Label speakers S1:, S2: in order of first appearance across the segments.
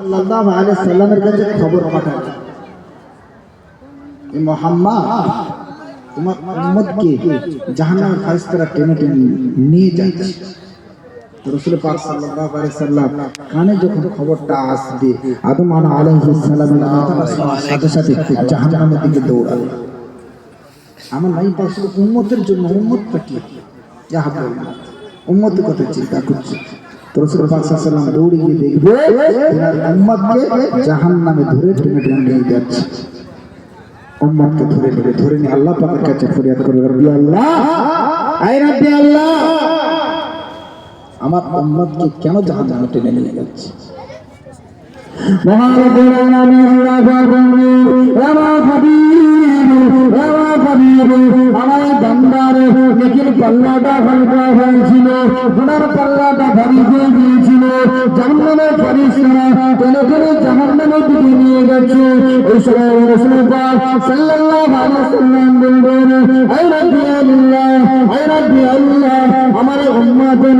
S1: সাল্লাল্লাহু আলাইহি সাল্লামের কাছে খবর পাঠায়, এই মুহাম্মদ তোমার উম্মতকে জাহান্নামের ফারিস্তারা টেনে টেনে নিয়ে যাচ্ছে। রাসূল পাক সাল্লাল্লাহু আলাইহি সাল্লাম কানে যখন খবরটা আসবে, আদম আলাইহিস সালামের মাথাটা সাথে সাথে জাহান্নামের দিকে দৌড়াবে। আমার নাই পাক শুধু উম্মতের জন্য, উম্মতটা কি ইয়া হাবুল্লাহ, উম্মতের কথা চিন্তা করছে। তো রাসূল পাক সাল্লাল্লাহু আলাইহি সাল্লাম দৌড়ে গিয়ে দেখবে তার উম্মতকে জাহান্নামে ধরে টেনে টেনে নিয়ে যাচ্ছে। উম্মতকে ধরে নিয়ে আল্লাহ পাকের কাছে ফরিয়াদ করে, রব্বি আল্লাহ, আয় রব্বি আল্লাহ, আমার উম্মতকে কেন জাহান্নামে টেনে নিয়ে যাচ্ছে? মহারব্বুল আলামিন আমার বান্দার নেকির পাল্লাটা হালকা হয়েছিল, গুনার পাল্লাটা ভারী হয়ে গিয়েছিল। জাহান্নামের ফেরেশতারা টেনে টেনে জাহান্নামের দিকে নিয়ে গেছে। ওই সময় রাসূল পাক সাল্লাল্লাহু আলাইহি ওয়াসাল্লাম বললেন, আয় রব্বি আল্লাহ, আয় রব্বি আল্লাহ, আমার উম্মতের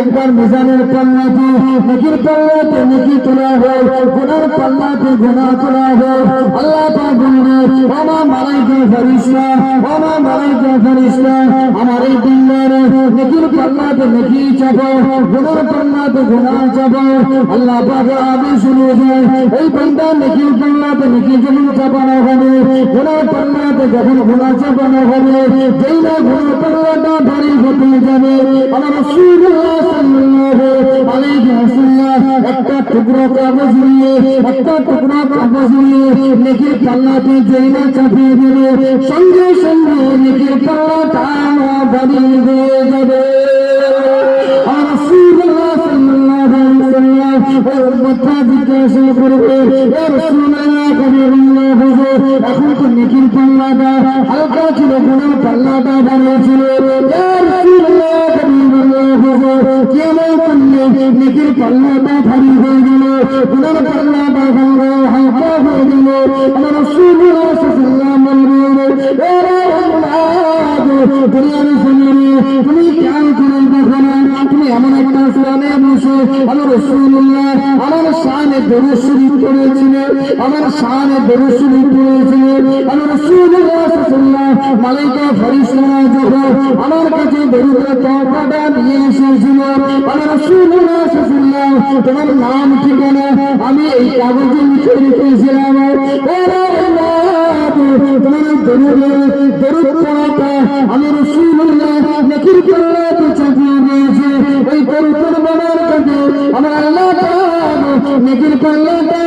S1: একবার মিজানের পাল্লাতে নেকির পাল্লাতে নেকি তোলা হয়, গুনার পাল্লাতে গুনাহ তোলা হয়। আল্লাহ পাক বললেন, আমার মালাইকা ফেরেশতা, আমার মালাইকা ফেরেশতা, আমার এই বান্দার নেকির পাল্লাতে নেকি চাপাও, গুনার পাল্লাতে গুনাহ চাপাও। আল্লাহ পাকের আদেশ অনুযায়ী এই বান্দার নেকির পাল্লাতে নেকি যখন চাপানো হবে, গুনার পাল্লাতে যখন গুনাহ চাপানো হবে, যেই না গুনার পাল্লাটা ভারী হতে যাবে, আমার রাসূলুল্লাহ সাল্লাল্লাহু আলাইহি ওয়াসাল্লাম একটা টুকরো কাগজ নিয়ে নেকির পাল্লাতে যেই না চাপিয়ে দেবে, সঙ্গে সঙ্গে নেকির পাল্লাটা ভারী হয়ে যাবে। আর রাসূলুল্লাহ সাল্লাল্লাহু আলাইহি ওয়াসাল্লাম ওই উম্মতটা জিজ্ঞাসা করবে, ইয়া রাসূলুল্লাহ, কবিরুল্লাহ হুজুর, এখন তো নেকির পাল্লাটা হালকা ছিল, গুনার পাল্লাটা ভারী ছিল। ইয়া রাসূলুল্লাহ, কবিরুল্লাহ হুজুর, কেমন করলে নেকির পাল্লাটা ভারী হয়ে গেল, গুনার পাল্লাটা হালকা হয়ে গেল? আমার রাসূলুল্লাহ সাল্লাল্লাহু আলাইহি ওয়াসাল্লাম, তুমি খেয়াল করে দেখো না, তুমি এমন একটা স্থানে বসে আমার রাসূলুল্লাহ আমার শানে দরুদ শরীফ পড়েছিলেন, আমার শানে দরুদ শরীফ পড়েছিলেন। আমার রাসূলুল্লাহ সাল্লাল্লাহু আলাইহি ওয়াসাল্লাম মালাইকা ফেরেশতারা যখন আমার কাছে দরুদের তহফাটা নিয়ে এসেছিল, আমার রাসূলুল্লাহ সাল্লাল্লাহু আলাইহি ওয়াসাল্লাম তোমার নাম ঠিকানা আমি এই কাগজে লিখে রেখেছিলাম। তোমার দরুদ পড়াটা আমি রাসূলুল্লাহ নেকির পাল্লাতে চাপিয়ে দিয়েছে। ওই দরুদের বাবার কাছে আমার আল্লাহ পাক নেকির পাল্লাটা